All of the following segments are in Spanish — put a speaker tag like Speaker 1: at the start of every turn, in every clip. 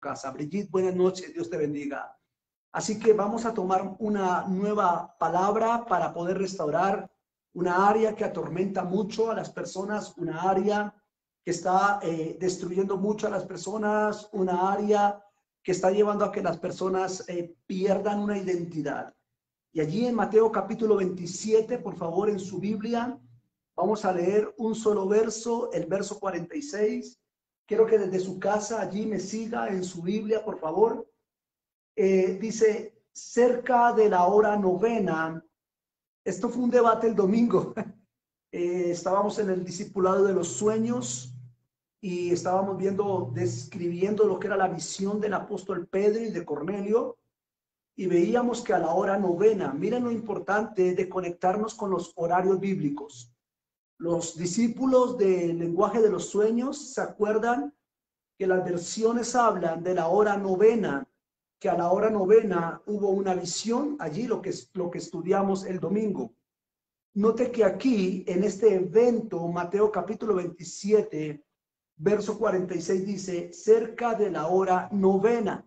Speaker 1: casa. Brigitte, buenas noches, Dios te bendiga. Así que vamos a tomar una nueva palabra para poder restaurar una área que atormenta mucho a las personas, una área que está destruyendo mucho a las personas, una área que está llevando a que las personas pierdan una identidad. Y allí en Mateo capítulo 27, por favor, en su Biblia, vamos a leer un solo verso, el verso 46. Quiero que desde su casa allí me siga en su Biblia, por favor. Dice, cerca de la hora novena. Esto fue un debate el domingo. Estábamos en el discipulado de los sueños y estábamos describiendo lo que era la visión del apóstol Pedro y de Cornelio. Y veíamos que a la hora novena, miren lo importante de conectarnos con los horarios bíblicos. Los discípulos del lenguaje de los sueños se acuerdan que las versiones hablan de la hora novena, que a la hora novena hubo una visión, allí lo que estudiamos el domingo. Note que aquí, en este evento, Mateo capítulo 27, verso 46 dice, cerca de la hora novena.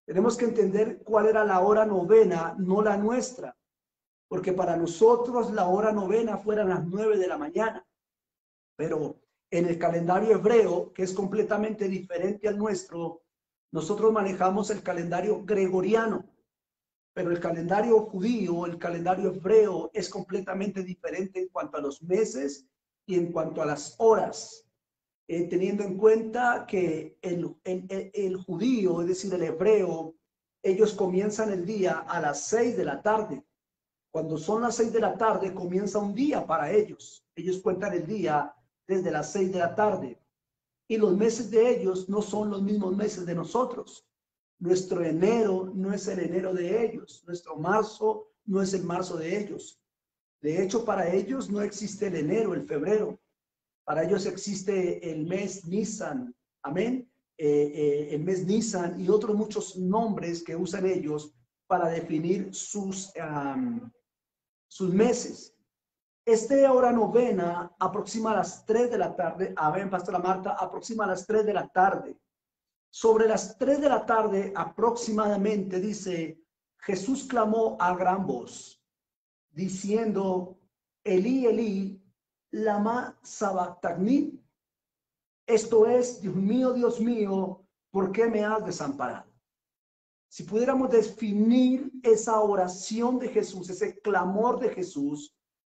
Speaker 1: Tenemos que entender cuál era la hora novena, no la nuestra, porque para nosotros la hora novena fueran las 9 de la mañana, pero en el calendario hebreo, que es completamente diferente al nuestro, nosotros manejamos el calendario gregoriano, pero el calendario judío, el calendario hebreo es completamente diferente en cuanto a los meses y en cuanto a las horas. Teniendo en cuenta que el judío, es decir, el hebreo, ellos comienzan el día a las 6 de la tarde. Cuando son las 6 de la tarde, comienza un día para ellos. Ellos cuentan el día desde las 6 de la tarde. Y los meses de ellos no son los mismos meses de nosotros. Nuestro enero no es el enero de ellos. Nuestro marzo no es el marzo de ellos. De hecho, para ellos no existe el enero, el febrero. Para ellos existe el mes Nisan, amén, el mes Nisan y otros muchos nombres que usan ellos para definir sus meses. Hora novena aproxima a las 3 de la tarde, amén, Pastora Marta, aproxima a las 3 de la tarde. Sobre las 3 de la tarde aproximadamente, dice, Jesús clamó a gran voz, diciendo, Elí, Elí, lama sabactagni. Esto es, Dios mío, ¿por qué me has desamparado? Si pudiéramos definir esa oración de Jesús, ese clamor de Jesús,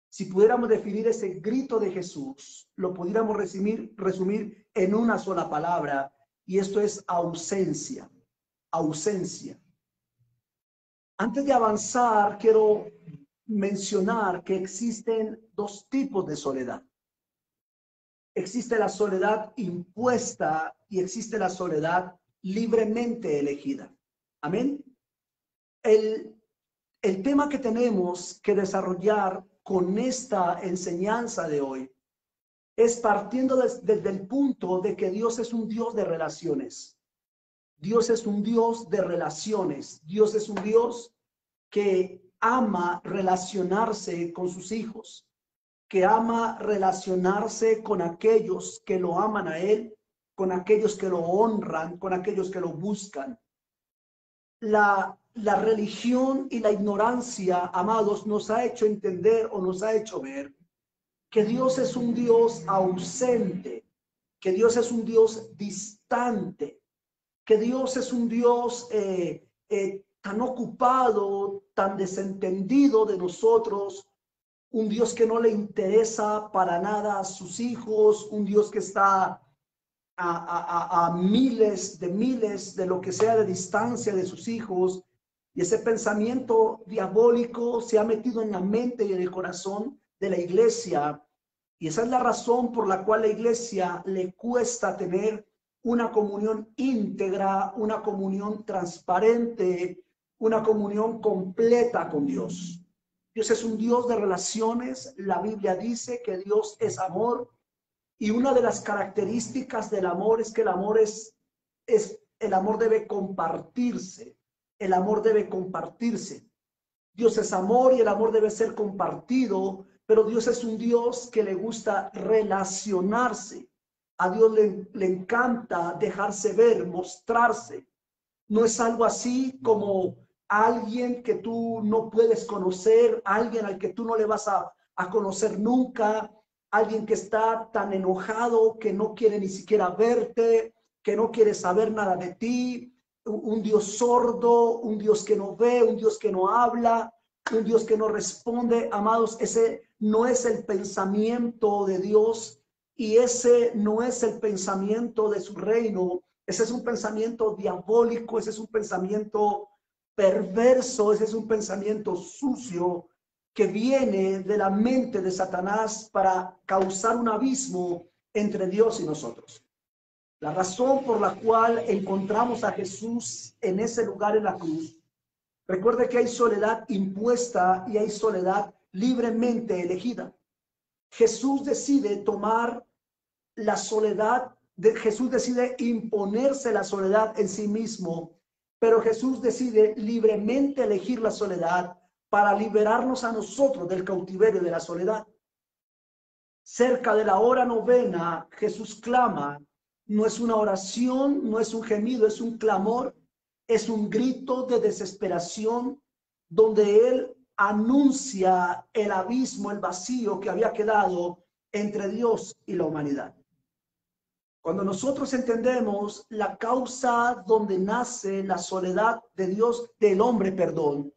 Speaker 1: si pudiéramos definir ese grito de Jesús, lo pudiéramos resumir en una sola palabra, y esto es ausencia, ausencia. Antes de avanzar, quiero mencionar que existen dos tipos de soledad. Existe la soledad impuesta y existe la soledad libremente elegida. Amén. El tema que tenemos que desarrollar con esta enseñanza de hoy es partiendo desde el punto de que Dios es un Dios de relaciones. Dios es un Dios de relaciones. Dios es un Dios que ama relacionarse con sus hijos, que ama relacionarse con aquellos que lo aman a Él, con aquellos que lo honran, con aquellos que lo buscan. La religión y la ignorancia, amados, nos ha hecho entender o nos ha hecho ver que Dios es un Dios ausente, que Dios es un Dios distante, que Dios es un Dios tan ocupado, tan desentendido de nosotros, un Dios que no le interesa para nada a sus hijos, un Dios que está a miles de lo que sea de distancia de sus hijos, y ese pensamiento diabólico se ha metido en la mente y en el corazón de la iglesia, y esa es la razón por la cual la iglesia le cuesta tener una comunión íntegra, una comunión transparente, una comunión completa con Dios. Dios es un Dios de relaciones. La Biblia dice que Dios es amor. Y una de las características del amor es que el amor debe compartirse. El amor debe compartirse. Dios es amor y el amor debe ser compartido, pero Dios es un Dios que le gusta relacionarse. A Dios le encanta dejarse ver, mostrarse. No es algo así como alguien que tú no puedes conocer, alguien al que tú no le vas a conocer nunca, alguien que está tan enojado que no quiere ni siquiera verte, que no quiere saber nada de ti, un Dios sordo, un Dios que no ve, un Dios que no habla, un Dios que no responde. Amados, ese no es el pensamiento de Dios y ese no es el pensamiento de su reino. Ese es un pensamiento diabólico, ese es un pensamiento perverso, ese es un pensamiento sucio que viene de la mente de Satanás para causar un abismo entre Dios y nosotros. La razón por la cual encontramos a Jesús en ese lugar en la cruz, recuerde que hay soledad impuesta y hay soledad libremente elegida. Jesús decide tomar la soledad, Jesús decide imponerse la soledad en sí mismo, pero Jesús decide libremente elegir la soledad para liberarnos a nosotros del cautiverio de la soledad. Cerca de la hora novena, Jesús clama. No es una oración, no es un gemido, es un clamor, es un grito de desesperación donde Él anuncia el abismo, el vacío que había quedado entre Dios y la humanidad. Cuando nosotros entendemos la causa donde nace la soledad de Dios, del hombre, perdón,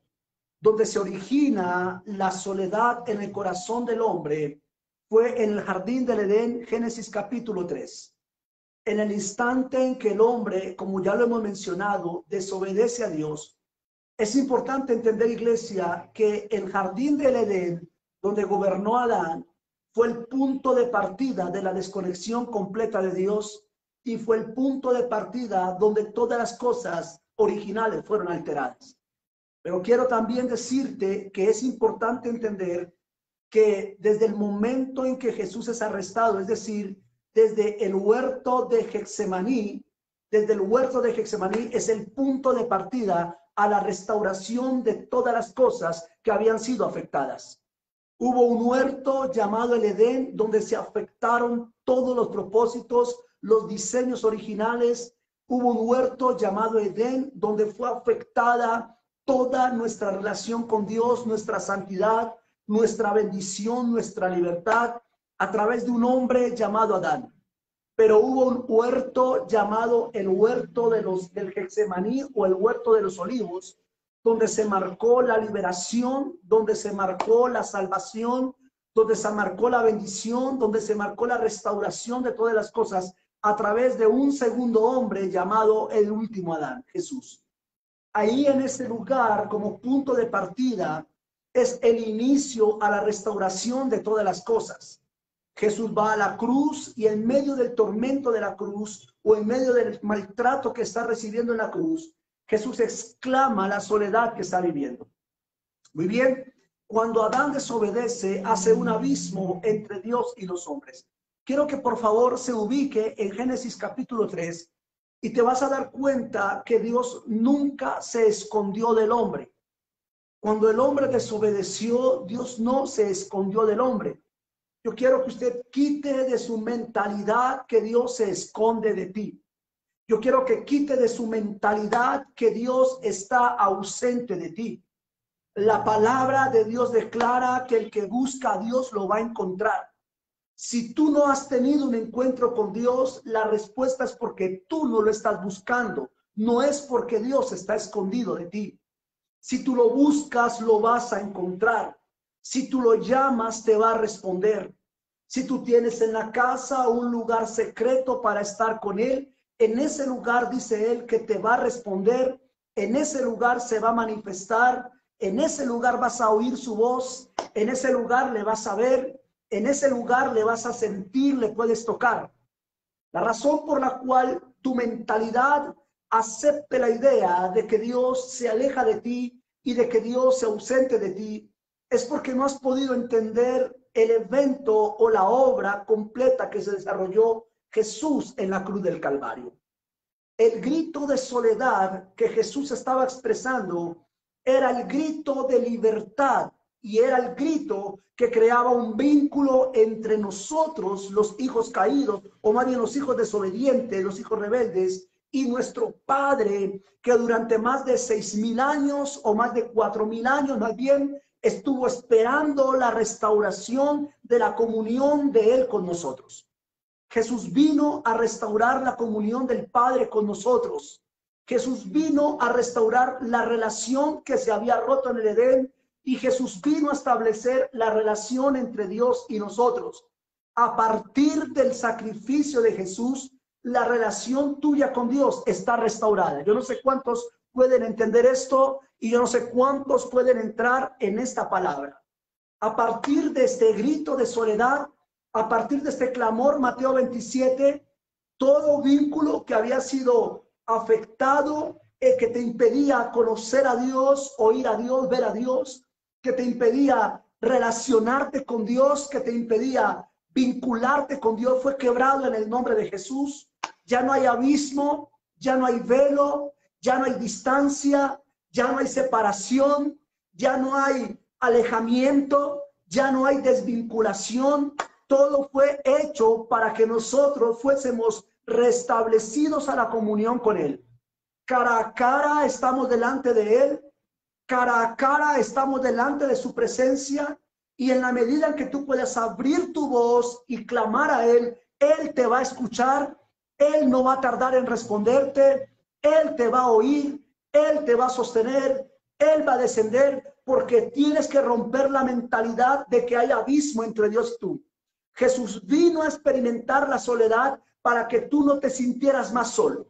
Speaker 1: donde se origina la soledad en el corazón del hombre, fue en el jardín del Edén, Génesis capítulo 3. En el instante en que el hombre, como ya lo hemos mencionado, desobedece a Dios, es importante entender, iglesia, que el jardín del Edén, donde gobernó Adán, fue el punto de partida de la desconexión completa de Dios y fue el punto de partida donde todas las cosas originales fueron alteradas. Pero quiero también decirte que es importante entender que desde el momento en que Jesús es arrestado, es decir, desde el huerto de Getsemaní, desde el huerto de Getsemaní es el punto de partida a la restauración de todas las cosas que habían sido afectadas. Hubo un huerto llamado el Edén, donde se afectaron todos los propósitos, los diseños originales. Hubo un huerto llamado Edén, donde fue afectada toda nuestra relación con Dios, nuestra santidad, nuestra bendición, nuestra libertad, a través de un hombre llamado Adán. Pero hubo un huerto llamado el huerto del Getsemaní o el huerto de los olivos, donde se marcó la liberación, donde se marcó la salvación, donde se marcó la bendición, donde se marcó la restauración de todas las cosas a través de un segundo hombre llamado el último Adán, Jesús. Ahí en ese lugar, como punto de partida, es el inicio a la restauración de todas las cosas. Jesús va a la cruz y en medio del tormento de la cruz o en medio del maltrato que está recibiendo en la cruz, Jesús exclama la soledad que está viviendo. Muy bien, cuando Adán desobedece, hace un abismo entre Dios y los hombres. Quiero que por favor se ubique en Génesis capítulo 3 y te vas a dar cuenta que Dios nunca se escondió del hombre. Cuando el hombre desobedeció, Dios no se escondió del hombre. Yo quiero que usted quite de su mentalidad que Dios se esconde de ti. Yo quiero que quite de su mentalidad que Dios está ausente de ti. La palabra de Dios declara que el que busca a Dios lo va a encontrar. Si tú no has tenido un encuentro con Dios, la respuesta es porque tú no lo estás buscando. No es porque Dios está escondido de ti. Si tú lo buscas, lo vas a encontrar. Si tú lo llamas, te va a responder. Si tú tienes en la casa un lugar secreto para estar con Él, en ese lugar dice Él que te va a responder, en ese lugar se va a manifestar, en ese lugar vas a oír su voz, en ese lugar le vas a ver, en ese lugar le vas a sentir, le puedes tocar. La razón por la cual tu mentalidad acepte la idea de que Dios se aleja de ti y de que Dios se ausente de ti es porque no has podido entender el evento o la obra completa que se desarrolló Jesús en la cruz del Calvario. El grito de soledad que Jesús estaba expresando era el grito de libertad y era el grito que creaba un vínculo entre nosotros, los hijos caídos, o más bien los hijos desobedientes, los hijos rebeldes, y nuestro Padre, que durante más de 6.000 años o más de 4.000 años, más bien, estuvo esperando la restauración de la comunión de Él con nosotros. Jesús vino a restaurar la comunión del Padre con nosotros. Jesús vino a restaurar la relación que se había roto en el Edén, y Jesús vino a establecer la relación entre Dios y nosotros. A partir del sacrificio de Jesús, la relación tuya con Dios está restaurada. Yo no sé cuántos pueden entender esto y yo no sé cuántos pueden entrar en esta palabra. A partir de este grito de soledad, a partir de este clamor, Mateo 27, todo vínculo que había sido afectado, que te impedía conocer a Dios, oír a Dios, ver a Dios, que te impedía relacionarte con Dios, que te impedía vincularte con Dios, fue quebrado en el nombre de Jesús. Ya no hay abismo, ya no hay velo, ya no hay distancia, ya no hay separación, ya no hay alejamiento, ya no hay desvinculación. Todo fue hecho para que nosotros fuésemos restablecidos a la comunión con Él. Cara a cara estamos delante de Él, cara a cara estamos delante de su presencia, y en la medida en que tú puedas abrir tu voz y clamar a Él, Él te va a escuchar, Él no va a tardar en responderte, Él te va a oír, Él te va a sostener, Él va a descender, porque tienes que romper la mentalidad de que hay abismo entre Dios y tú. Jesús vino a experimentar la soledad para que tú no te sintieras más solo.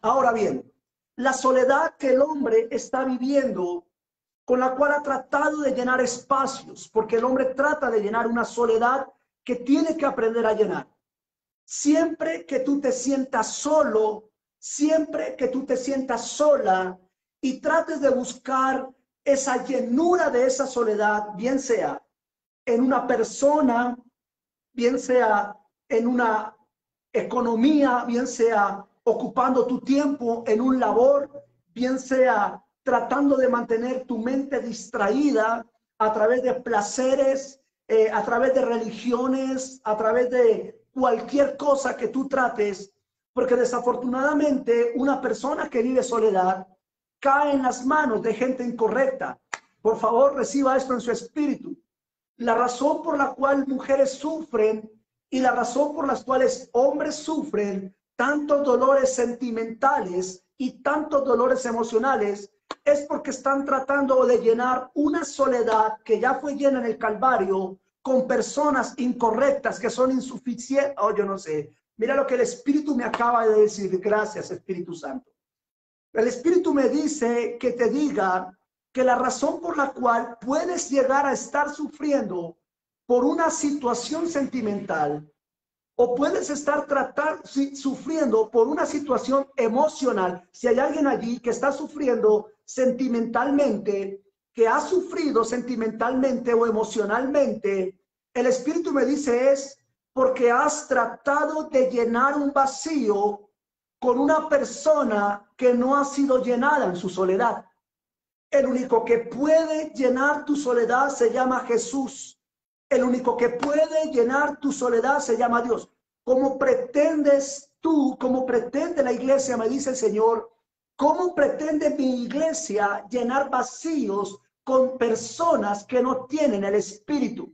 Speaker 1: Ahora bien, la soledad que el hombre está viviendo, con la cual ha tratado de llenar espacios, porque el hombre trata de llenar una soledad que tiene que aprender a llenar. Siempre que tú te sientas solo, siempre que tú te sientas sola y trates de buscar esa llenura de esa soledad, bien sea en una persona, bien sea en una economía, bien sea ocupando tu tiempo en un labor, bien sea tratando de mantener tu mente distraída a través de placeres, a través de religiones, a través de cualquier cosa que tú trates, porque desafortunadamente una persona que vive soledad cae en las manos de gente incorrecta. Por favor, reciba esto en su espíritu. La razón por la cual mujeres sufren y la razón por las cuales hombres sufren tantos dolores sentimentales y tantos dolores emocionales es porque están tratando de llenar una soledad que ya fue llena en el Calvario con personas incorrectas que son insuficientes. Oh, yo no sé. Mira lo que el Espíritu me acaba de decir. Gracias, Espíritu Santo. El Espíritu me dice que te diga que la razón por la cual puedes llegar a estar sufriendo por una situación sentimental, o puedes estar sufriendo por una situación emocional. Si hay alguien allí que está sufriendo sentimentalmente, que ha sufrido sentimentalmente o emocionalmente, el Espíritu me dice es porque has tratado de llenar un vacío con una persona que no ha sido llenada en su soledad. El único que puede llenar tu soledad se llama Jesús. El único que puede llenar tu soledad se llama Dios. ¿Cómo pretendes tú, cómo pretende la iglesia, me dice el Señor, cómo pretende mi iglesia llenar vacíos con personas que no tienen el Espíritu?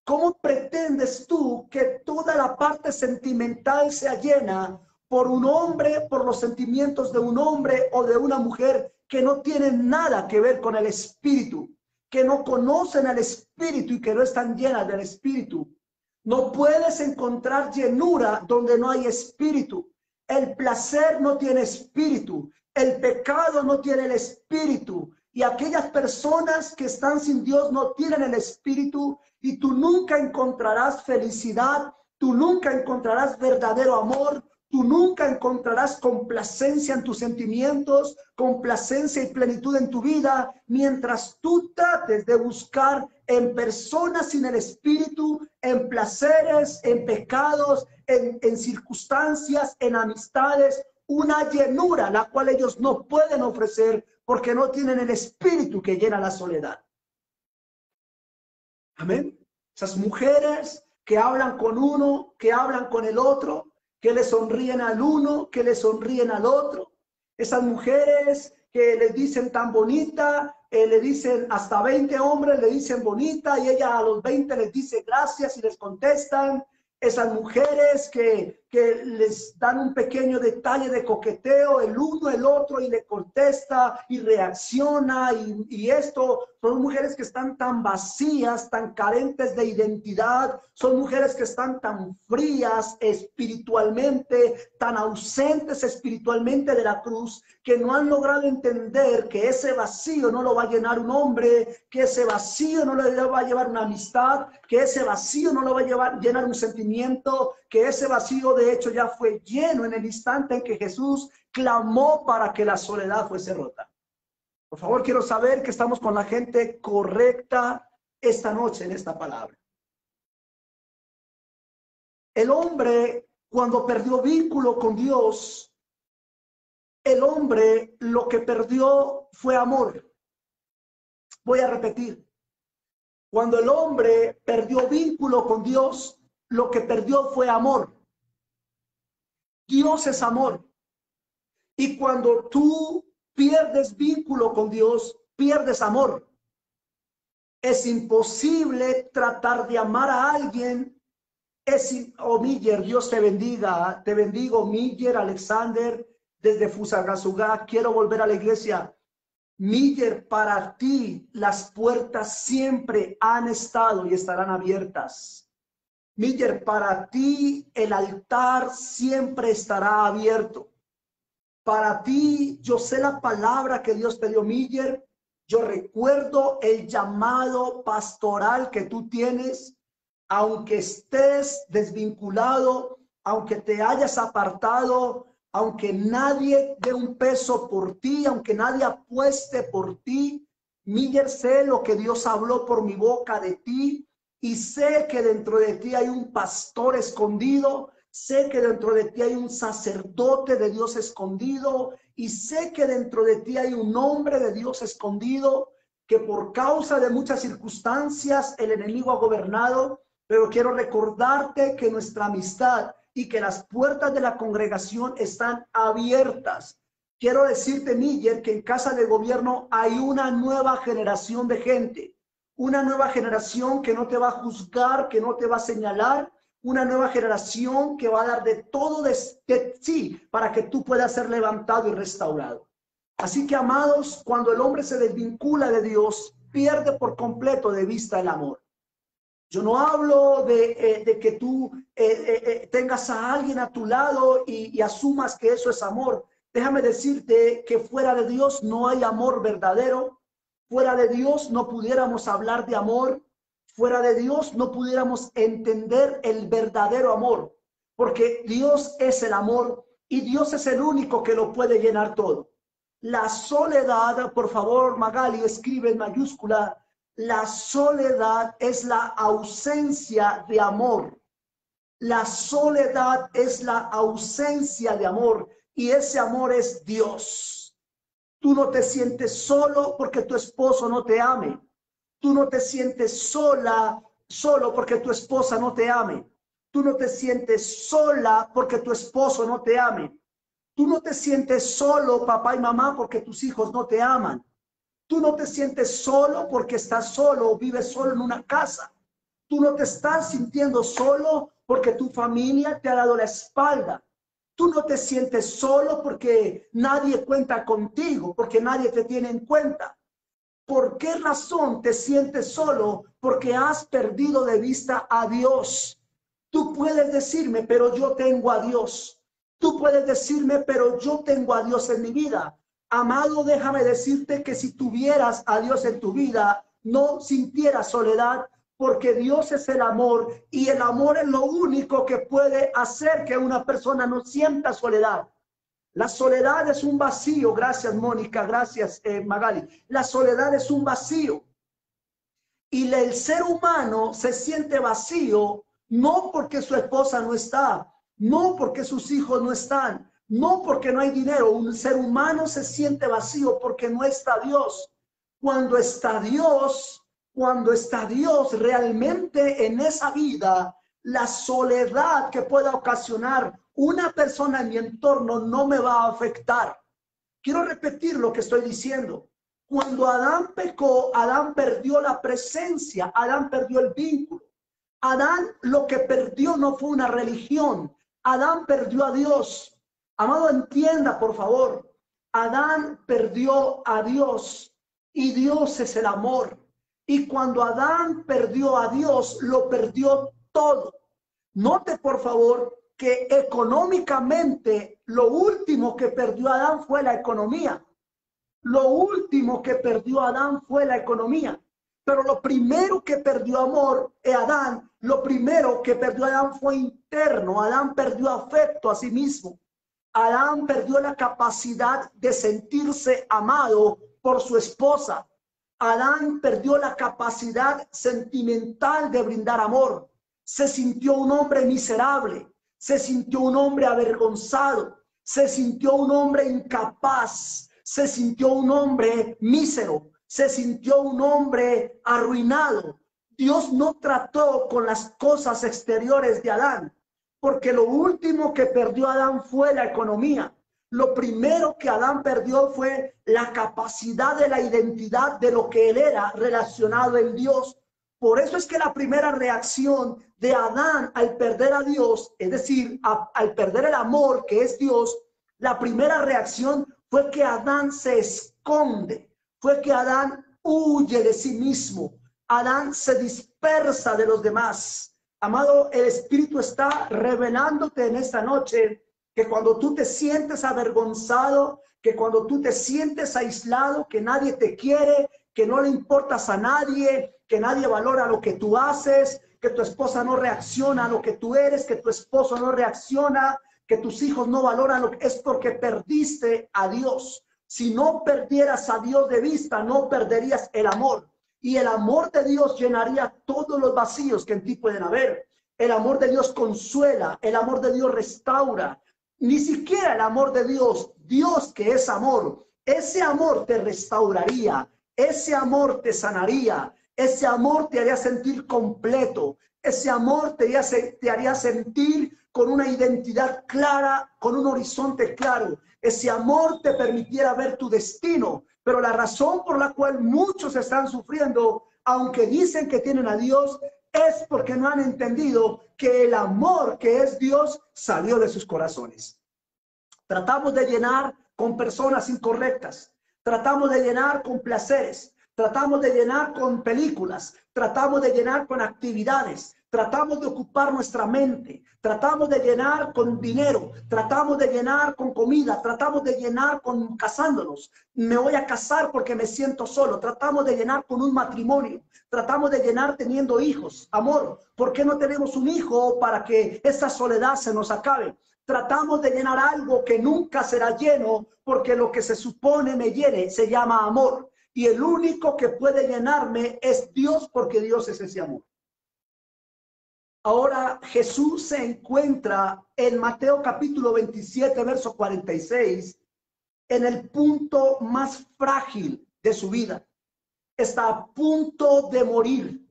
Speaker 1: ¿Cómo pretendes tú que toda la parte sentimental sea llena por un hombre, por los sentimientos de un hombre o de una mujer que no tienen nada que ver con el Espíritu, que no conocen al Espíritu y que no están llenas del Espíritu? No puedes encontrar llenura donde no hay Espíritu. El placer no tiene Espíritu. El pecado no tiene el Espíritu. Y aquellas personas que están sin Dios no tienen el Espíritu, y tú nunca encontrarás felicidad, tú nunca encontrarás verdadero amor, tú nunca encontrarás complacencia en tus sentimientos, complacencia y plenitud en tu vida, mientras tú trates de buscar en personas sin el Espíritu, en placeres, en pecados, en circunstancias, en amistades, una llenura la cual ellos no pueden ofrecer porque no tienen el Espíritu que llena la soledad. Amén. Esas mujeres que hablan con uno, que hablan con el otro, que le sonríen al uno, que le sonríen al otro. Esas mujeres que les dicen tan bonita, le dicen hasta 20 hombres, le dicen bonita y ella a los 20 les dice gracias y les contestan. Esas mujeres que les dan un pequeño detalle de coqueteo, el uno, el otro, y le contesta y reacciona. Y esto son mujeres que están tan vacías, tan carentes de identidad. Son mujeres que están tan frías espiritualmente, tan ausentes espiritualmente de la cruz, que no han logrado entender que ese vacío no lo va a llenar un hombre, que ese vacío no lo va a llevar una amistad, que ese vacío no lo va a llenar un sentimiento, que ese vacío de hecho ya fue lleno en el instante en que Jesús clamó para que la soledad fuese rota. Por favor, quiero saber que estamos con la gente correcta esta noche en esta palabra. El hombre, cuando perdió vínculo con Dios, el hombre lo que perdió fue amor. Voy a repetir. Cuando el hombre perdió vínculo con Dios, lo que perdió fue amor. Dios es amor. Y cuando tú pierdes vínculo con Dios, pierdes amor. Es imposible tratar de amar a alguien. Miller, Dios te bendiga. Te bendigo, Miller, Alexander, desde Fusagasugá. Quiero volver a la iglesia. Miller, para ti las puertas siempre han estado y estarán abiertas. Miller, para ti el altar siempre estará abierto. Para ti, yo sé la palabra que Dios te dio, Miller. Yo recuerdo el llamado pastoral que tú tienes, aunque estés desvinculado, aunque te hayas apartado, aunque nadie dé un peso por ti, aunque nadie apueste por ti. Miller, sé lo que Dios habló por mi boca de ti y sé que dentro de ti hay un pastor escondido. Sé que dentro de ti hay un sacerdote de Dios escondido y sé que dentro de ti hay un hombre de Dios escondido que por causa de muchas circunstancias el enemigo ha gobernado, pero quiero recordarte que nuestra amistad y que las puertas de la congregación están abiertas. Quiero decirte, Miller, que en Casa de Gobierno hay una nueva generación de gente, una nueva generación que no te va a juzgar, que no te va a señalar, una nueva generación que va a dar de todo de sí para que tú puedas ser levantado y restaurado. Así que, amados, cuando el hombre se desvincula de Dios, pierde por completo de vista el amor. Yo no hablo de que tú tengas a alguien a tu lado y asumas que eso es amor. Déjame decirte que fuera de Dios no hay amor verdadero. Fuera de Dios no pudiéramos hablar de amor. Fuera de Dios no pudiéramos entender el verdadero amor, porque Dios es el amor y Dios es el único que lo puede llenar todo. La soledad, por favor, Magali, escribe en mayúscula, la soledad es la ausencia de amor. La soledad es la ausencia de amor y ese amor es Dios. Tú no te sientes solo porque tu esposo no te ame. Tú no te sientes solo porque tu esposa no te ame. Tú no te sientes sola porque tu esposo no te ame. Tú no te sientes solo, papá y mamá, porque tus hijos no te aman. Tú no te sientes solo porque estás solo o vives solo en una casa. Tú no te estás sintiendo solo porque tu familia te ha dado la espalda. Tú no te sientes solo porque nadie cuenta contigo, porque nadie te tiene en cuenta. ¿Por qué razón te sientes solo? Porque has perdido de vista a Dios. Tú puedes decirme, pero yo tengo a Dios. Tú puedes decirme, pero yo tengo a Dios en mi vida. Amado, déjame decirte que si tuvieras a Dios en tu vida, no sintieras soledad, porque Dios es el amor y el amor es lo único que puede hacer que una persona no sienta soledad. La soledad es un vacío. Gracias, Mónica. Gracias, Magali. La soledad es un vacío. Y el ser humano se siente vacío no porque su esposa no está, no porque sus hijos no están, no porque no hay dinero. Un ser humano se siente vacío porque no está Dios. Cuando está Dios, Cuando está Dios realmente en esa vida, la soledad que pueda ocasionar una persona en mi entorno no me va a afectar. Quiero repetir lo que estoy diciendo. Cuando Adán pecó, Adán perdió la presencia, Adán perdió el vínculo. Adán lo que perdió no fue una religión, Adán perdió a Dios. Amado, entienda, por favor, Adán perdió a Dios y Dios es el amor. Y cuando Adán perdió a Dios, lo perdió todo. Note, por favor, que económicamente lo último que perdió Adán fue la economía. Lo último que perdió Adán fue la economía. Pero lo primero que perdió Adán, lo primero que perdió Adán fue interno. Adán perdió afecto a sí mismo. Adán perdió la capacidad de sentirse amado por su esposa. Adán perdió la capacidad sentimental de brindar amor. Se sintió un hombre miserable, se sintió un hombre avergonzado, se sintió un hombre incapaz, se sintió un hombre mísero, se sintió un hombre arruinado. Dios no trató con las cosas exteriores de Adán, porque lo último que perdió Adán fue la economía. Lo primero que Adán perdió fue la capacidad de la identidad de lo que él era relacionado en Dios. Por eso es que la primera reacción de Adán al perder a Dios, es decir, al perder el amor que es Dios, la primera reacción fue que Adán se esconde, fue que Adán huye de sí mismo, Adán se dispersa de los demás. Amado, el Espíritu está revelándote en esta noche que cuando tú te sientes avergonzado, que cuando tú te sientes aislado, que nadie te quiere, que no le importas a nadie, que nadie valora lo que tú haces, que tu esposa no reacciona a lo que tú eres, que tu esposo no reacciona, que tus hijos no valoran lo que es, porque perdiste a Dios. Si no perdieras a Dios de vista, no perderías el amor. Y el amor de Dios llenaría todos los vacíos que en ti pueden haber. El amor de Dios consuela, el amor de Dios restaura. Ni siquiera el amor de Dios, Dios que es amor, ese amor te restauraría, ese amor te sanaría, ese amor te haría sentir completo, ese amor te haría sentir con una identidad clara, con un horizonte claro. Ese amor te permitiera ver tu destino. Pero la razón por la cual muchos están sufriendo, aunque dicen que tienen a Dios, es porque no han entendido que el amor que es Dios salió de sus corazones. Tratamos de llenar con personas incorrectas, tratamos de llenar con placeres, tratamos de llenar con películas, tratamos de llenar con actividades, tratamos de ocupar nuestra mente, tratamos de llenar con dinero, tratamos de llenar con comida, tratamos de llenar con casándonos. Me voy a casar porque me siento solo. Tratamos de llenar con un matrimonio, tratamos de llenar teniendo hijos. Amor, ¿por qué no tenemos un hijo para que esa soledad se nos acabe? Tratamos de llenar algo que nunca será lleno, porque lo que se supone me llene se llama amor. Y el único que puede llenarme es Dios, porque Dios es ese amor. Ahora Jesús se encuentra en Mateo capítulo 27, verso 46, en el punto más frágil de su vida. Está a punto de morir.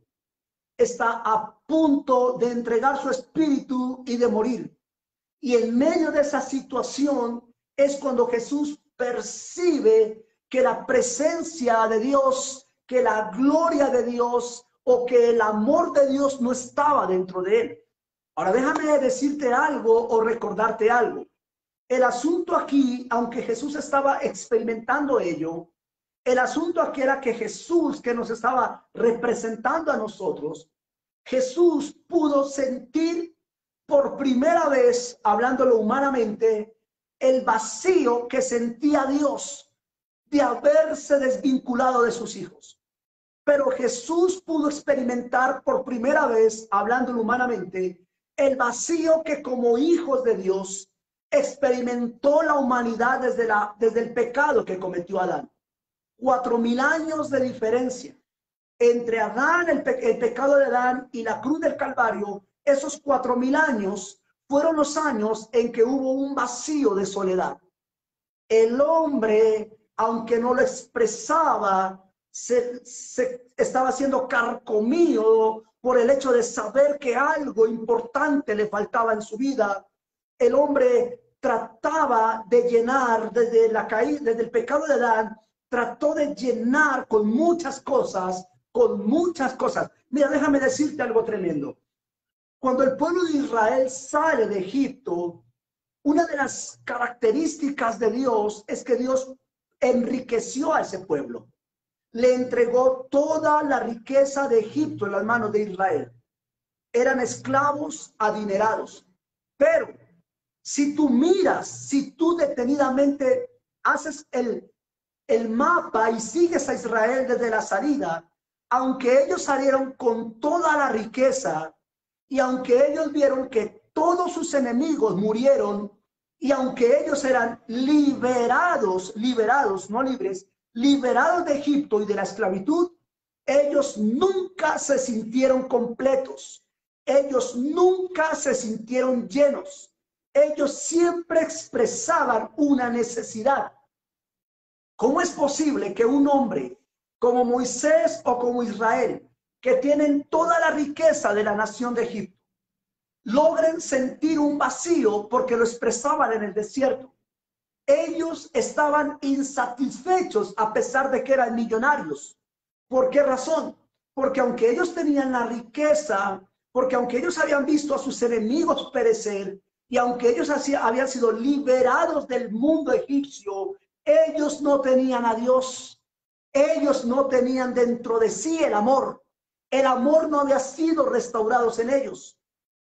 Speaker 1: Está a punto de entregar su espíritu y de morir. Y en medio de esa situación es cuando Jesús percibe que la presencia de Dios, que la gloria de Dios o que el amor de Dios no estaba dentro de él. Ahora déjame decirte algo o recordarte algo. El asunto aquí, aunque Jesús estaba experimentando ello, el asunto aquí era que Jesús, que nos estaba representando a nosotros, Jesús pudo sentir por primera vez, hablándolo humanamente, el vacío que sentía Dios de haberse desvinculado de sus hijos. Pero Jesús pudo experimentar por primera vez, hablándolo humanamente, el vacío que como hijos de Dios experimentó la humanidad desde el pecado que cometió Adán. 4000 años de diferencia entre Adán, el pecado de Adán y la cruz del Calvario. Esos 4000 años fueron los años en que hubo un vacío de soledad. El hombre, aunque no lo expresaba, se estaba siendo carcomido por el hecho de saber que algo importante le faltaba en su vida. El hombre trataba de llenar desde la caída, desde el pecado de Adán, trató de llenar con muchas cosas, con muchas cosas. Mira, déjame decirte algo tremendo. Cuando el pueblo de Israel sale de Egipto, una de las características de Dios es que Dios enriqueció a ese pueblo. Le entregó toda la riqueza de Egipto en las manos de Israel. Eran esclavos adinerados. Pero si tú miras, si tú detenidamente haces el mapa y sigues a Israel desde la salida, aunque ellos salieron con toda la riqueza y aunque ellos vieron que todos sus enemigos murieron y aunque ellos eran liberados, no libres, liberados de Egipto y de la esclavitud, ellos nunca se sintieron completos. Ellos nunca se sintieron llenos. Ellos siempre expresaban una necesidad. ¿Cómo es posible que un hombre como Moisés o como Israel, que tienen toda la riqueza de la nación de Egipto, logren sentir un vacío porque lo expresaban en el desierto? Ellos estaban insatisfechos a pesar de que eran millonarios. ¿Por qué razón? Porque aunque ellos tenían la riqueza, porque aunque ellos habían visto a sus enemigos perecer, y aunque ellos habían sido liberados del mundo egipcio, ellos no tenían a Dios. Ellos no tenían dentro de sí el amor. El amor no había sido restaurado en ellos.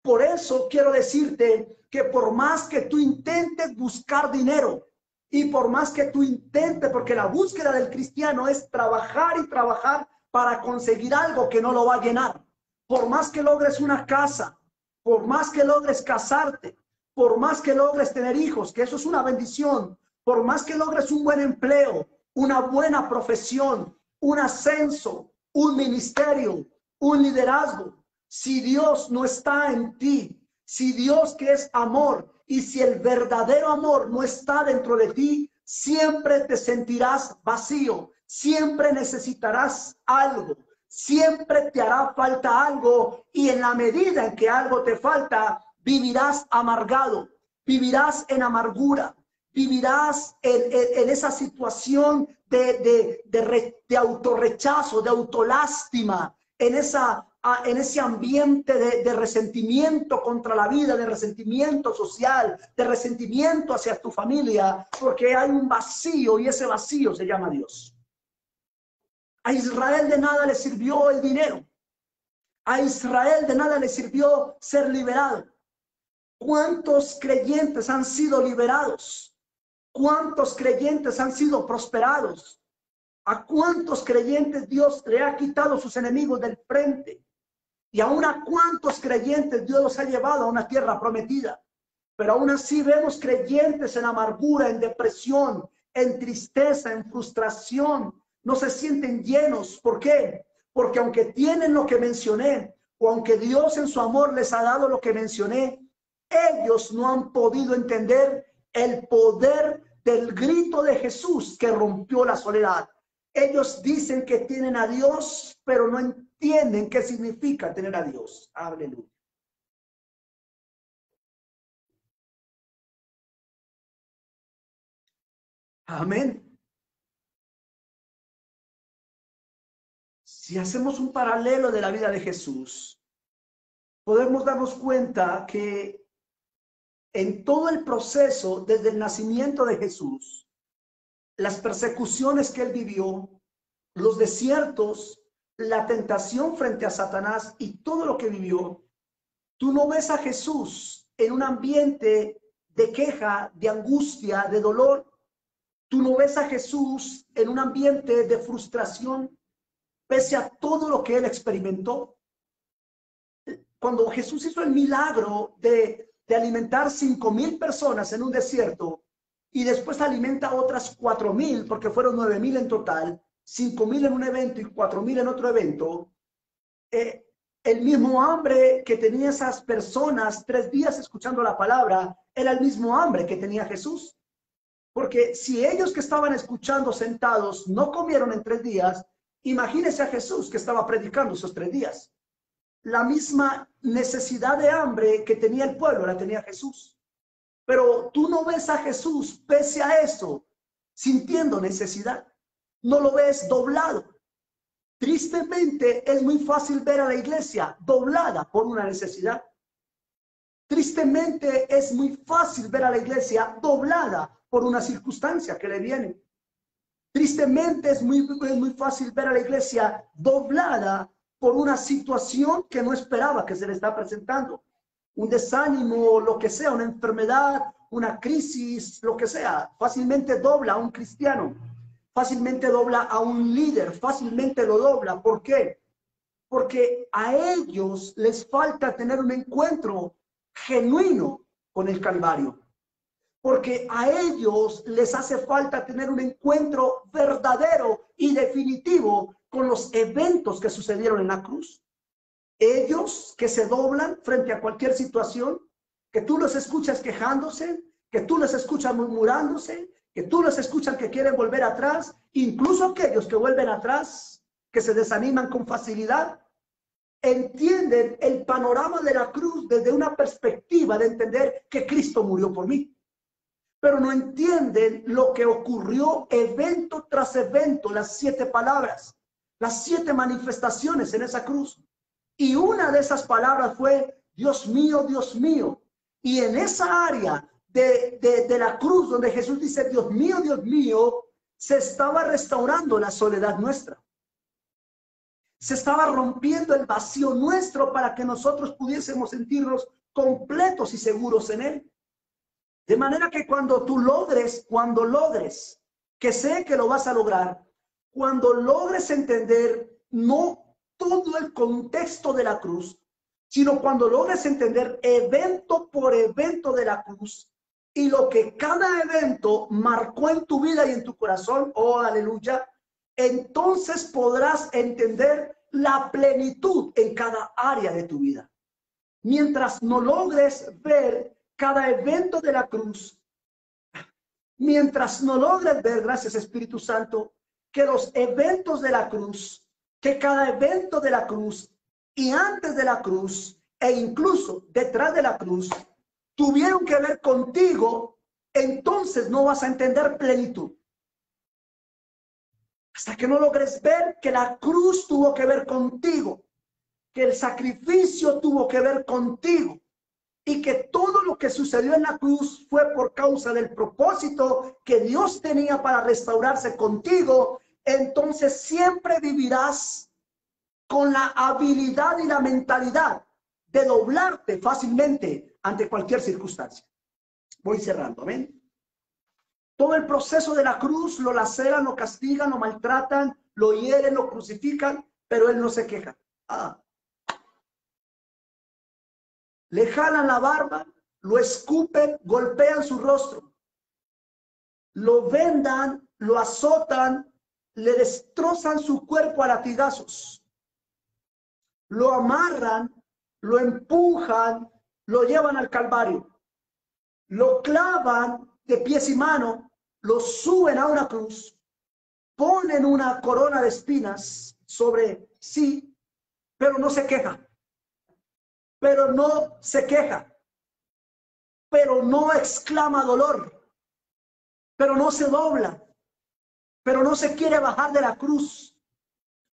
Speaker 1: Por eso quiero decirte que por más que tú intentes buscar dinero y por más que tú intentes, porque la búsqueda del cristiano es trabajar y trabajar para conseguir algo que no lo va a llenar. Por más que logres una casa, por más que logres casarte, por más que logres tener hijos, que eso es una bendición, por más que logres un buen empleo, una buena profesión, un ascenso, un ministerio, un liderazgo, si Dios no está en ti, si Dios, que es amor, y si el verdadero amor no está dentro de ti, siempre te sentirás vacío, siempre necesitarás algo, siempre te hará falta algo, y en la medida en que algo te falta, vivirás amargado, vivirás en amargura, vivirás en esa situación de autorrechazo, de autolástima, en ese ambiente de resentimiento contra la vida, de resentimiento social, de resentimiento hacia tu familia, porque hay un vacío y ese vacío se llama Dios. A Israel de nada le sirvió el dinero. A Israel de nada le sirvió ser liberado. ¿Cuántos creyentes han sido liberados? ¿Cuántos creyentes han sido prosperados? ¿A cuántos creyentes Dios le ha quitado sus enemigos del frente? Y aún a cuántos creyentes Dios los ha llevado a una tierra prometida. Pero aún así vemos creyentes en amargura, en depresión, en tristeza, en frustración. No se sienten llenos. ¿Por qué? Porque aunque tienen lo que mencioné, o aunque Dios en su amor les ha dado lo que mencioné, ellos no han podido entender el poder del grito de Jesús que rompió la soledad. Ellos dicen que tienen a Dios, pero no entienden qué significa tener a Dios. Aleluya. Amén. Si hacemos un paralelo de la vida de Jesús, podemos darnos cuenta que en todo el proceso, desde el nacimiento de Jesús, las persecuciones que él vivió, los desiertos, la tentación frente a Satanás y todo lo que vivió, tú no ves a Jesús en un ambiente de queja, de angustia, de dolor. Tú no ves a Jesús en un ambiente de frustración, pese a todo lo que él experimentó. Cuando Jesús hizo el milagro de alimentar 5,000 personas en un desierto y después alimenta a otras 4,000, porque fueron 9,000 en total, 5,000 en un evento y 4,000 en otro evento, el mismo hambre que tenía esas personas 3 días escuchando la palabra era el mismo hambre que tenía Jesús. Porque si ellos que estaban escuchando sentados no comieron en 3 días, Imagínese a Jesús que estaba predicando esos 3 días. La misma necesidad de hambre que tenía el pueblo la tenía Jesús. Pero tú no ves a Jesús, pese a eso, sintiendo necesidad. No lo ves doblado. Tristemente, es muy fácil ver a la iglesia doblada por una necesidad. Tristemente, es muy fácil ver a la iglesia doblada por una circunstancia que le viene. Tristemente, es muy fácil ver a la iglesia doblada por una situación que no esperaba que se le está presentando. Un desánimo, lo que sea, una enfermedad, una crisis, lo que sea, fácilmente dobla a un cristiano, fácilmente dobla a un líder, fácilmente lo dobla. ¿Por qué? Porque a ellos les falta tener un encuentro genuino con el Calvario. Porque a ellos les hace falta tener un encuentro verdadero y definitivo con los eventos que sucedieron en la cruz. Ellos que se doblan frente a cualquier situación, que tú los escuchas quejándose, que tú los escuchas murmurándose, que tú los escuchas que quieren volver atrás, incluso aquellos que vuelven atrás, que se desaniman con facilidad, entienden el panorama de la cruz desde una perspectiva de entender que Cristo murió por mí. Pero no entienden lo que ocurrió evento tras evento, las 7 palabras, las 7 manifestaciones en esa cruz. Y una de esas palabras fue, Dios mío, Dios mío. Y en esa área de la cruz donde Jesús dice, Dios mío, se estaba restaurando la soledad nuestra. Se estaba rompiendo el vacío nuestro para que nosotros pudiésemos sentirnos completos y seguros en Él. De manera que cuando logres, que sé que lo vas a lograr, cuando logres entender no todo el contexto de la cruz, sino cuando logres entender evento por evento de la cruz y lo que cada evento marcó en tu vida y en tu corazón, oh aleluya, entonces podrás entender la plenitud en cada área de tu vida. Mientras no logres ver cada evento de la cruz, mientras no logres ver, gracias Espíritu Santo, que los eventos de la cruz, que cada evento de la cruz y antes de la cruz e incluso detrás de la cruz tuvieron que ver contigo, entonces no vas a entender plenitud. Hasta que no logres ver que la cruz tuvo que ver contigo, que el sacrificio tuvo que ver contigo, y que todo lo que sucedió en la cruz fue por causa del propósito que Dios tenía para restaurarse contigo, entonces siempre vivirás con la habilidad y la mentalidad de doblarte fácilmente ante cualquier circunstancia. Voy cerrando, amén. Todo el proceso de la cruz lo laceran, lo castigan, lo maltratan, lo hieren, lo crucifican, pero Él no se queja. Le jalan la barba, lo escupen, golpean su rostro, lo vendan, lo azotan, le destrozan su cuerpo a latigazos, lo amarran, lo empujan, lo llevan al Calvario, lo clavan de pies y manos, lo suben a una cruz, ponen una corona de espinas sobre sí, pero no se queja. Pero no se queja, pero no exclama dolor, pero no se dobla, pero no se quiere bajar de la cruz,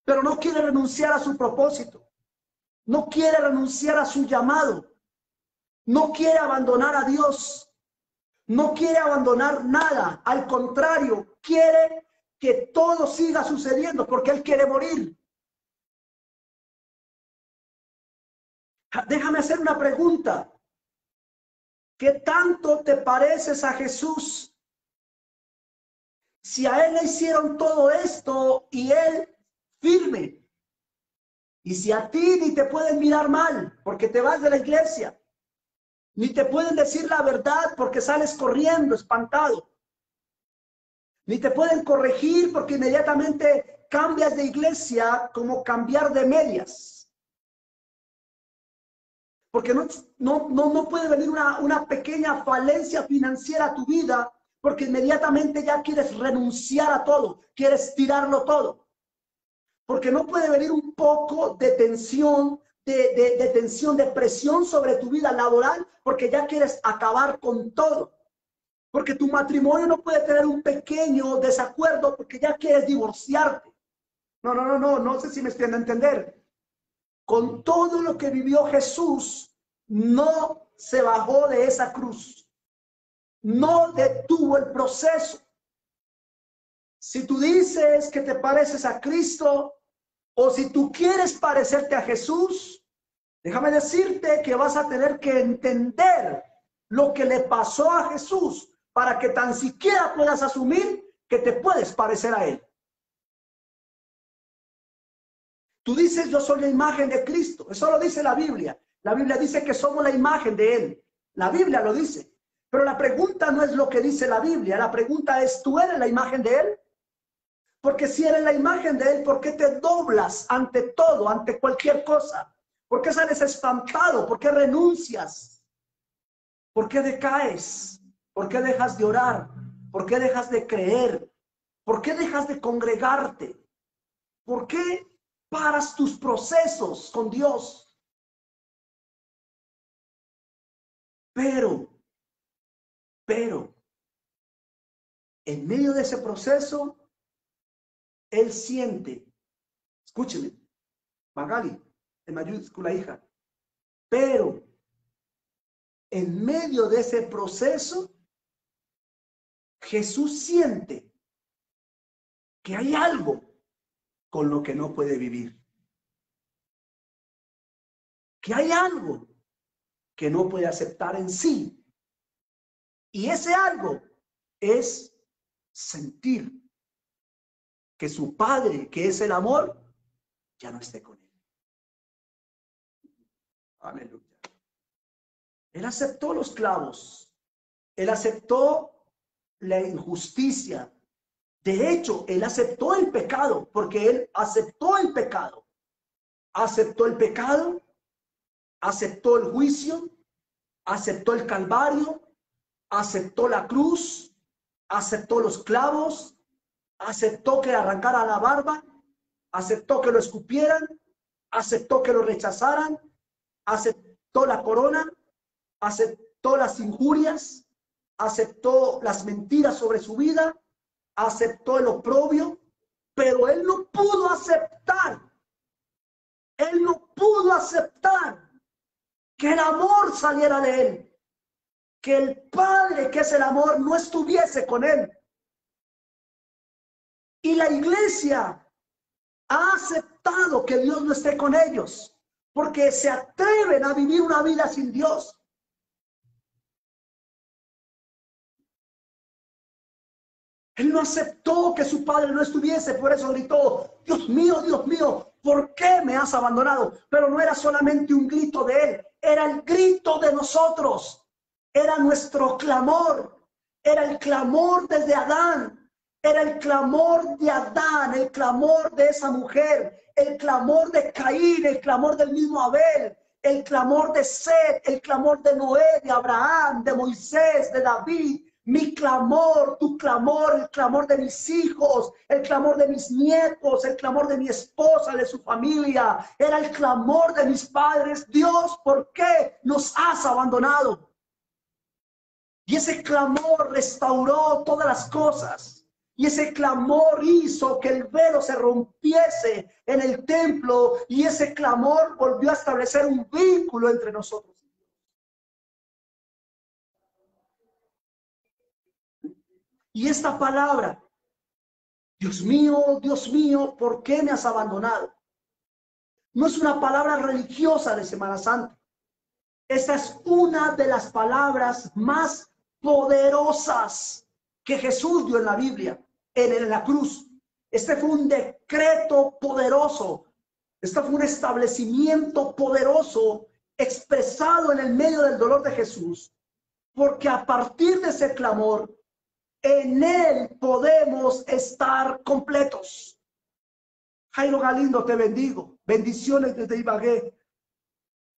Speaker 1: pero no quiere renunciar a su propósito, no quiere renunciar a su llamado, no quiere abandonar a Dios, no quiere abandonar nada, al contrario, quiere que todo siga sucediendo porque Él quiere morir. Déjame hacer una pregunta. ¿Qué tanto te pareces a Jesús? Si a Él le hicieron todo esto y Él firme. Y si a ti ni te pueden mirar mal porque te vas de la iglesia, ni te pueden decir la verdad porque sales corriendo espantado, ni te pueden corregir porque inmediatamente cambias de iglesia como cambiar de medias. Porque no puede venir una pequeña falencia financiera a tu vida porque inmediatamente ya quieres renunciar a todo, quieres tirarlo todo. porque no puede venir un poco de tensión, de tensión, de presión sobre tu vida laboral, porque ya quieres acabar con todo. Porque tu matrimonio no puede tener un pequeño desacuerdo porque ya quieres divorciarte. No sé si me estoy dando a entender. Con todo lo que vivió Jesús, no se bajó de esa cruz. No detuvo el proceso. Si tú dices que te pareces a Cristo, o si tú quieres parecerte a Jesús, déjame decirte que vas a tener que entender lo que le pasó a Jesús para que tan siquiera puedas asumir que te puedes parecer a Él. Tú dices, yo soy la imagen de Cristo. Eso lo dice la Biblia. La Biblia dice que somos la imagen de Él. La Biblia lo dice. Pero la pregunta no es lo que dice la Biblia. La pregunta es, ¿tú eres la imagen de Él? Porque si eres la imagen de Él, ¿por qué te doblas ante todo, ante cualquier cosa? ¿Por qué sales espantado? ¿Por qué renuncias? ¿Por qué decaes? ¿Por qué dejas de orar? ¿Por qué dejas de creer? ¿Por qué dejas de congregarte? ¿Por qué paras tus procesos con Dios? Pero, en medio de ese proceso, Él siente, escúcheme, Magali, en mayúscula hija, pero en medio de ese proceso, Jesús siente que hay algo con lo que no puede vivir. Que hay algo que no puede aceptar en sí. Y ese algo es sentir que su Padre, que es el amor, ya no esté con él. Aleluya. Él aceptó los clavos. Él aceptó la injusticia. De hecho, él aceptó el pecado, porque él aceptó el pecado. Aceptó el pecado, aceptó el juicio, aceptó el calvario, aceptó la cruz, aceptó los clavos, aceptó que le arrancara la barba, aceptó que lo escupieran, aceptó que lo rechazaran, aceptó la corona, aceptó las injurias, aceptó las mentiras sobre su vida, aceptó el oprobio, pero él no pudo aceptar que el amor saliera de él, que el Padre, que es el amor, no estuviese con él. Y la iglesia ha aceptado que Dios no esté con ellos, porque se atreven a vivir una vida sin Dios. Él no aceptó que su padre no estuviese, por eso gritó, Dios mío, ¿por qué me has abandonado? Pero no era solamente un grito de él, era el grito de nosotros, era nuestro clamor, era el clamor desde Adán, era el clamor de Adán, el clamor de esa mujer, el clamor de Caín, el clamor del mismo Abel, el clamor de Set, el clamor de Noé, de Abraham, de Moisés, de David. Mi clamor, tu clamor, el clamor de mis hijos, el clamor de mis nietos, el clamor de mi esposa, de su familia, era el clamor de mis padres. Dios, ¿por qué nos has abandonado? Y ese clamor restauró todas las cosas. Y ese clamor hizo que el velo se rompiese en el templo. Y ese clamor volvió a establecer un vínculo entre nosotros. Y esta palabra, Dios mío, ¿por qué me has abandonado? No es una palabra religiosa de Semana Santa. Esta es una de las palabras más poderosas que Jesús dio en la Biblia, en la cruz. Este fue un decreto poderoso. Este fue un establecimiento poderoso expresado en el medio del dolor de Jesús. Porque a partir de ese clamor, en él podemos estar completos. Jairo Galindo, te bendigo. Bendiciones desde Ibagué.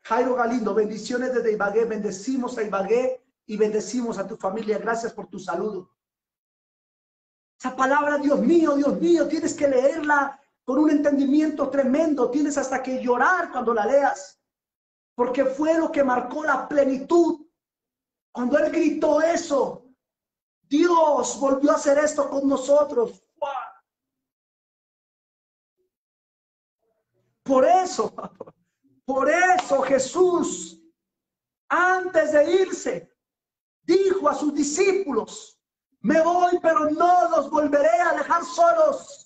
Speaker 1: Jairo Galindo, bendiciones desde Ibagué. Bendecimos a Ibagué y bendecimos a tu familia. Gracias por tu saludo. Esa palabra, Dios mío, tienes que leerla con un entendimiento tremendo. Tienes hasta que llorar cuando la leas, porque fue lo que marcó la plenitud. Cuando él gritó eso, Dios volvió a hacer esto con nosotros. ¡Wow! Por eso Jesús, antes de irse, dijo a sus discípulos: me voy, pero no los volveré a dejar solos.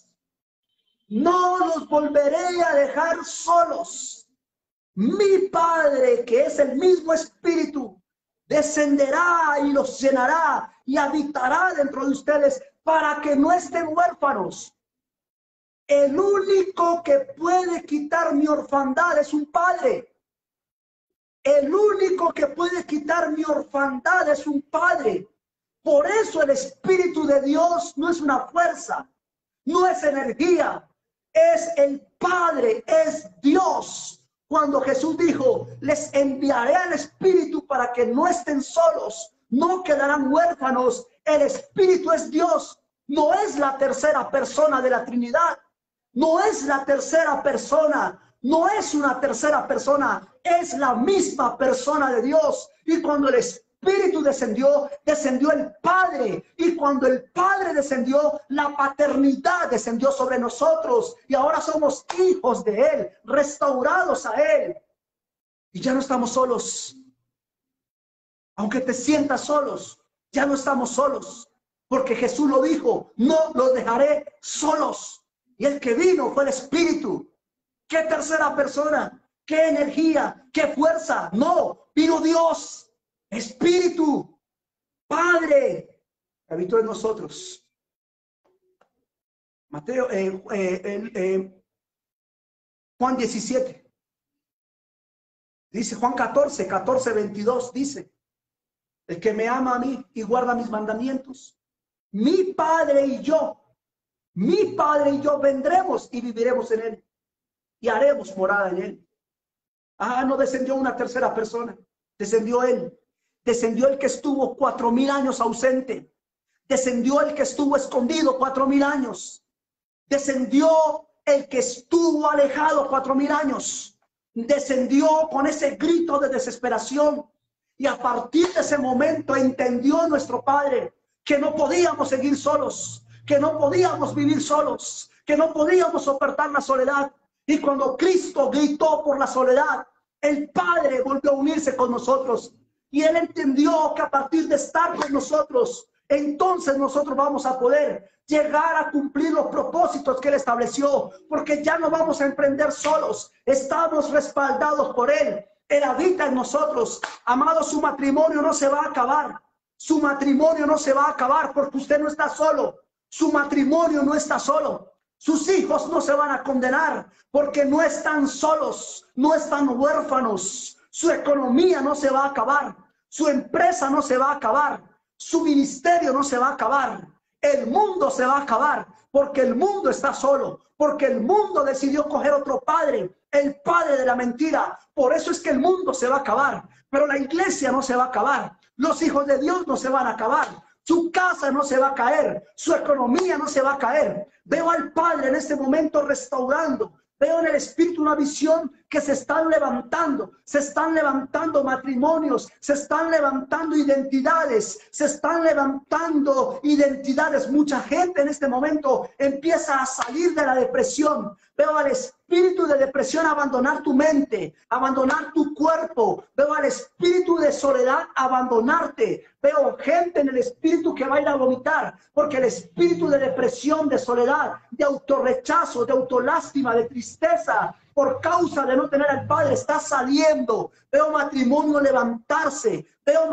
Speaker 1: No los volveré a dejar solos. Mi Padre, que es el mismo Espíritu, descenderá y los llenará y habitará dentro de ustedes para que no estén huérfanos. El único que puede quitar mi orfandad es un padre. El único que puede quitar mi orfandad es un padre. Por eso el Espíritu de Dios no es una fuerza, no es energía, es el Padre, es Dios. Cuando Jesús dijo: les enviaré al Espíritu para que no estén solos, no quedarán huérfanos. El Espíritu es Dios, no es la tercera persona de la Trinidad. No es la tercera persona, no es una tercera persona, es la misma persona de Dios. Y cuando el Espíritu descendió, descendió el Padre. Y cuando el Padre descendió, la paternidad descendió sobre nosotros. Y ahora somos hijos de Él, restaurados a Él. Y ya no estamos solos. Aunque te sientas solos, ya no estamos solos. Porque Jesús lo dijo: no los dejaré solos. Y el que vino fue el Espíritu. ¿Qué tercera persona? ¿Qué energía? ¿Qué fuerza? No, vino Dios, Espíritu, Padre, que habitó en nosotros. Mateo, Juan 17. Dice Juan 14, 22, dice: el que me ama a mí y guarda mis mandamientos, mi Padre y yo vendremos y viviremos en él y haremos morada en él. No descendió una tercera persona, descendió él. Descendió el que estuvo 4000 años ausente. Descendió el que estuvo escondido 4000 años. Descendió el que estuvo alejado 4000 años. Descendió con ese grito de desesperación. Y a partir de ese momento entendió nuestro Padre que no podíamos seguir solos, que no podíamos vivir solos, que no podíamos soportar la soledad. Y cuando Cristo gritó por la soledad, el Padre volvió a unirse con nosotros. Y Él entendió que a partir de estar con nosotros, entonces nosotros vamos a poder llegar a cumplir los propósitos que Él estableció. Porque ya no vamos a emprender solos, estamos respaldados por Él. Él habita en nosotros. Amado, su matrimonio no se va a acabar. Su matrimonio no se va a acabar porque usted no está solo. Su matrimonio no está solo. Sus hijos no se van a condenar porque no están solos, no están huérfanos. Su economía no se va a acabar. Su empresa no se va a acabar. Su ministerio no se va a acabar. El mundo se va a acabar porque el mundo está solo, porque el mundo decidió coger otro padre, el padre de la mentira. Por eso es que el mundo se va a acabar, pero la iglesia no se va a acabar. Los hijos de Dios no se van a acabar. Su casa no se va a caer, su economía no se va a caer. Veo al Padre en este momento restaurando. Veo en el Espíritu una visión que se están levantando matrimonios, se están levantando identidades, Mucha gente en este momento empieza a salir de la depresión. Veo al espíritu de depresión abandonar tu mente, abandonar tu cuerpo. Veo al espíritu de soledad abandonarte. Veo gente en el espíritu que va a ir a vomitar, porque el espíritu de depresión, de soledad, de autorrechazo, de autolástima, de tristeza, por causa de no tener al Padre, está saliendo. Veo matrimonios levantarse, veo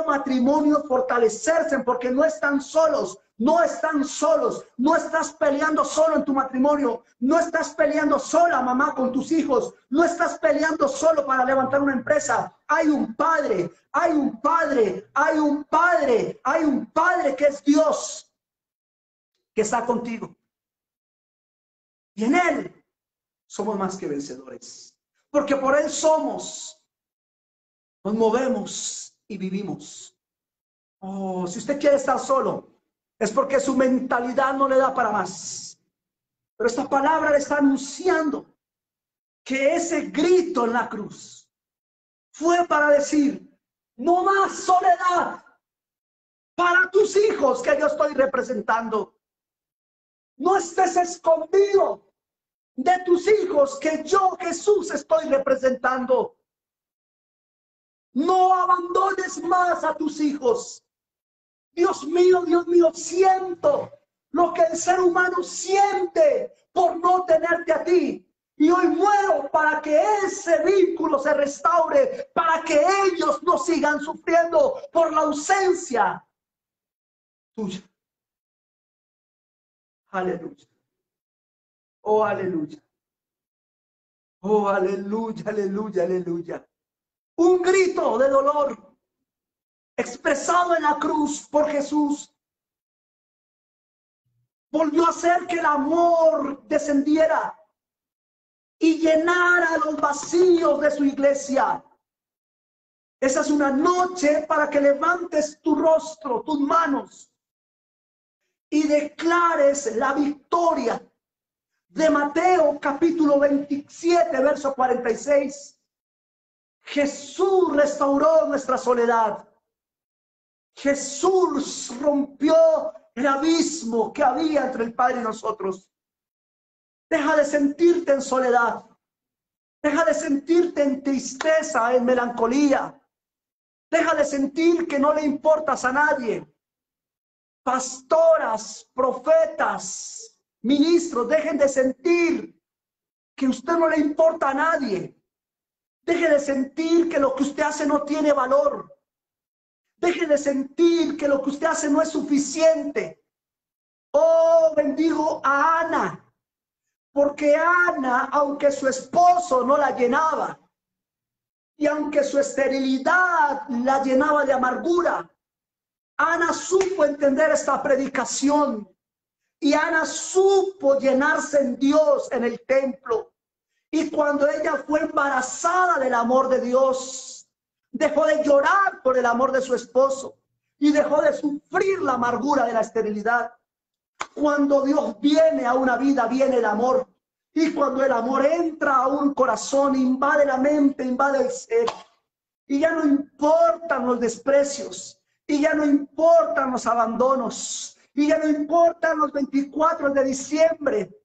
Speaker 1: matrimonios fortalecerse, porque no están solos. No están solos, no estás peleando solo en tu matrimonio, no estás peleando sola, mamá, con tus hijos, no estás peleando solo para levantar una empresa. Hay un Padre, hay un Padre, hay un Padre, hay un Padre que es Dios, que está contigo. Y en Él somos más que vencedores, porque por Él nos movemos y vivimos. Si usted quiere estar solo, es porque su mentalidad no le da para más. Pero esta palabra le está anunciando que ese grito en la cruz fue para decir, no más soledad para tus hijos que yo estoy representando. No estés escondido de tus hijos que yo, Jesús, estoy representando. No abandones más a tus hijos. Dios mío, siento lo que el ser humano siente por no tenerte a ti. Y hoy muero para que ese vínculo se restaure, para que ellos no sigan sufriendo por la ausencia tuya. Aleluya. Oh, aleluya. Oh, aleluya, aleluya, aleluya. Un grito de dolor expresado en la cruz por Jesús volvió a hacer que el amor descendiera y llenara los vacíos de su iglesia. Esa es una noche para que levantes tu rostro, tus manos y declares la victoria de Mateo capítulo 27, verso 46. Jesús restauró nuestra soledad. Jesús rompió el abismo que había entre el Padre y nosotros. Deja de sentirte en soledad. Deja de sentirte en tristeza, en melancolía. Deja de sentir que no le importas a nadie. Pastoras, profetas, ministros, dejen de sentir que usted no le importa a nadie. Deje de sentir que lo que usted hace no tiene valor. Deje de sentir que lo que usted hace no es suficiente. Oh, bendigo a Ana, porque Ana, aunque su esposo no la llenaba, y aunque su esterilidad la llenaba de amargura, Ana supo entender esta predicación, y Ana supo llenarse en Dios en el templo. Y cuando ella fue embarazada del amor de Dios, dejó de llorar por el amor de su esposo y dejó de sufrir la amargura de la esterilidad. Cuando Dios viene a una vida, viene el amor. Y cuando el amor entra a un corazón, invade la mente, invade el ser. Y ya no importan los desprecios. Y ya no importan los abandonos. Y ya no importan los 24 de diciembre.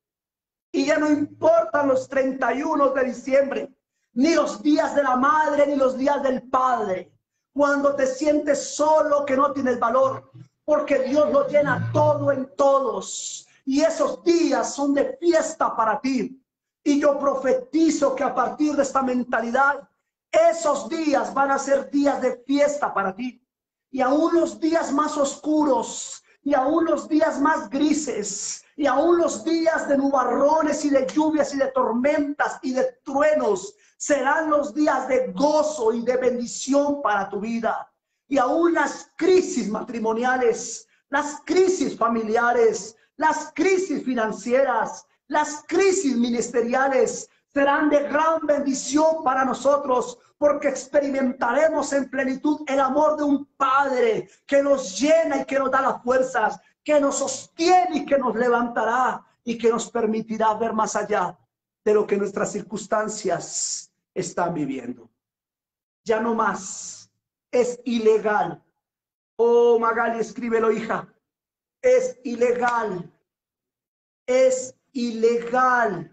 Speaker 1: Y ya no importan los 31 de diciembre. Ni los días de la madre, ni los días del padre. Cuando te sientes solo, que no tienes valor. Porque Dios lo llena todo en todos. Y esos días son de fiesta para ti. Y yo profetizo que a partir de esta mentalidad, esos días van a ser días de fiesta para ti. Y aún los días más oscuros, y aún los días más grises, y aún los días de nubarrones y de lluvias y de tormentas y de truenos, serán los días de gozo y de bendición para tu vida. Y aún las crisis matrimoniales, las crisis familiares, las crisis financieras, las crisis ministeriales serán de gran bendición para nosotros, porque experimentaremos en plenitud el amor de un Padre que nos llena y que nos da las fuerzas, que nos sostiene y que nos levantará y que nos permitirá ver más allá de lo que nuestras circunstancias están viviendo. Ya no más. Es ilegal. Oh, Magali, escríbelo, hija. Es ilegal. Es ilegal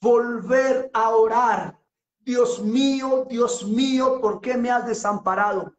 Speaker 1: volver a orar. Dios mío, ¿por qué me has desamparado?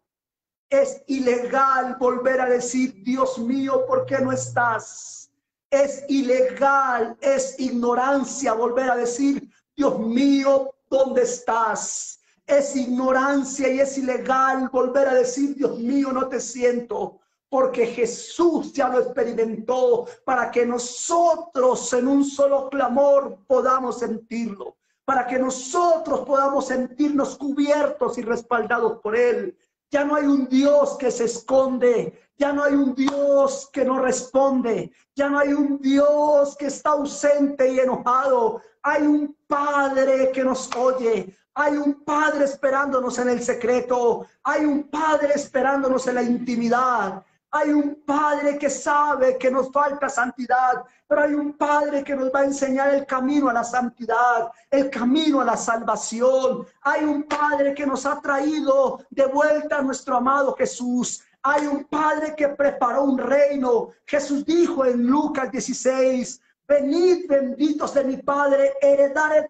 Speaker 1: Es ilegal volver a decir, Dios mío, ¿por qué no estás? Es ilegal, es ignorancia volver a decir, Dios mío, ¿dónde estás? Es ignorancia y es ilegal volver a decir, Dios mío, no te siento. Porque Jesús ya lo experimentó para que nosotros en un solo clamor podamos sentirlo. Para que nosotros podamos sentirnos cubiertos y respaldados por Él. Ya no hay un Dios que se esconde. Ya no hay un Dios que no responde. Ya no hay un Dios que está ausente y enojado. Hay un Padre que nos oye. Hay un Padre esperándonos en el secreto. Hay un Padre esperándonos en la intimidad. Hay un Padre que sabe que nos falta santidad, pero hay un Padre que nos va a enseñar el camino a la santidad, el camino a la salvación. Hay un Padre que nos ha traído de vuelta a nuestro amado Jesús. Hay un Padre que preparó un reino. Jesús dijo en Lucas 16, venid benditos de mi Padre, heredad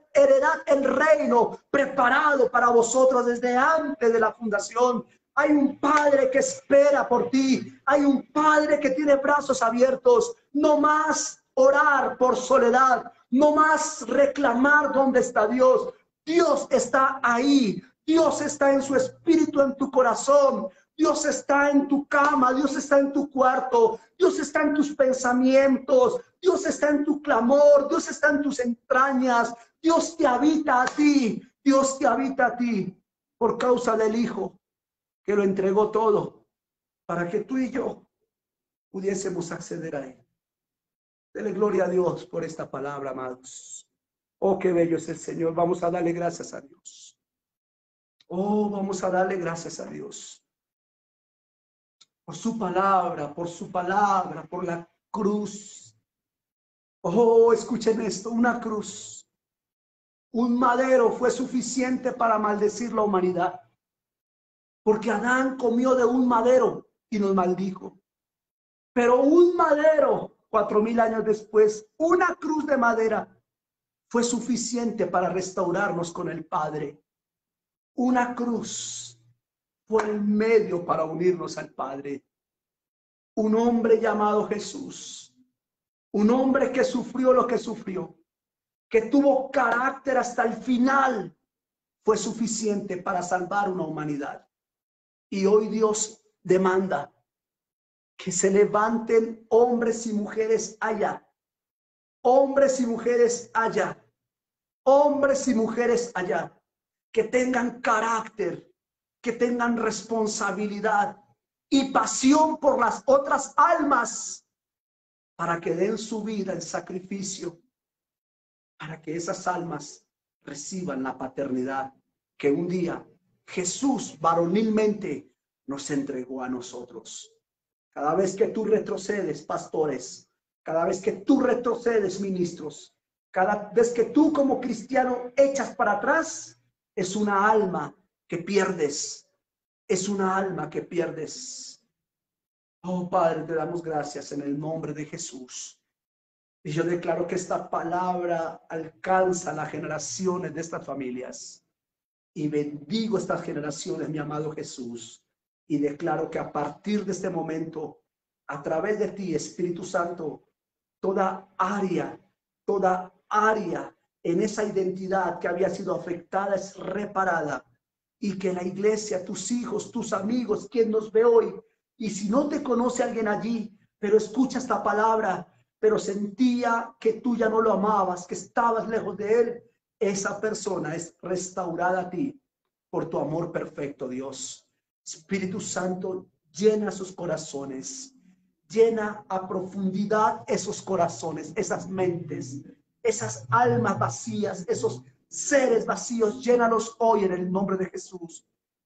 Speaker 1: el reino preparado para vosotros desde antes de la fundación. Hay un Padre que espera por ti. Hay un Padre que tiene brazos abiertos. No más orar por soledad. No más reclamar dónde está Dios. Dios está ahí. Dios está en su espíritu, en tu corazón. Dios está en tu cama. Dios está en tu cuarto. Dios está en tus pensamientos. Dios está en tu clamor. Dios está en tus entrañas. Dios te habita a ti. Dios te habita a ti por causa del Hijo, que lo entregó todo para que tú y yo pudiésemos acceder a Él. Dele gloria a Dios por esta palabra, amados. Oh, qué bello es el Señor. Vamos a darle gracias a Dios. Oh, vamos a darle gracias a Dios por su palabra, por la cruz. Oh, escuchen esto, una cruz. Un madero fue suficiente para maldecir la humanidad. Porque Adán comió de un madero y nos maldijo. Pero un madero, 4000 años después, una cruz de madera, fue suficiente para restaurarnos con el Padre. Una cruz fue el medio para unirnos al Padre. Un hombre llamado Jesús, un hombre que sufrió lo que sufrió, que tuvo carácter hasta el final, fue suficiente para salvar una humanidad. Y hoy Dios demanda que se levanten hombres y mujeres allá, hombres y mujeres allá, hombres y mujeres allá, que tengan carácter, que tengan responsabilidad y pasión por las otras almas, para que den su vida en sacrificio, para que esas almas reciban la paternidad que un día Jesús varonilmente nos entregó a nosotros. Cada vez que tú retrocedes, pastores, cada vez que tú retrocedes, ministros, cada vez que tú como cristiano echas para atrás, es una alma que pierdes, es una alma que pierdes. Oh Padre, te damos gracias en el nombre de Jesús. Y yo declaro que esta palabra alcanza las generaciones de estas familias. Y bendigo estas generaciones, mi amado Jesús. Y declaro que a partir de este momento, a través de ti, Espíritu Santo, toda área en esa identidad que había sido afectada es reparada. Y que la iglesia, tus hijos, tus amigos, quien nos ve hoy, y si no te conoce alguien allí, pero escucha esta palabra, pero sentía que tú ya no lo amabas, que estabas lejos de él, esa persona es restaurada a ti por tu amor perfecto, Dios. Espíritu Santo, llena sus corazones, llena a profundidad esos corazones, esas mentes, esas almas vacías, esos seres vacíos, llénalos hoy en el nombre de Jesús.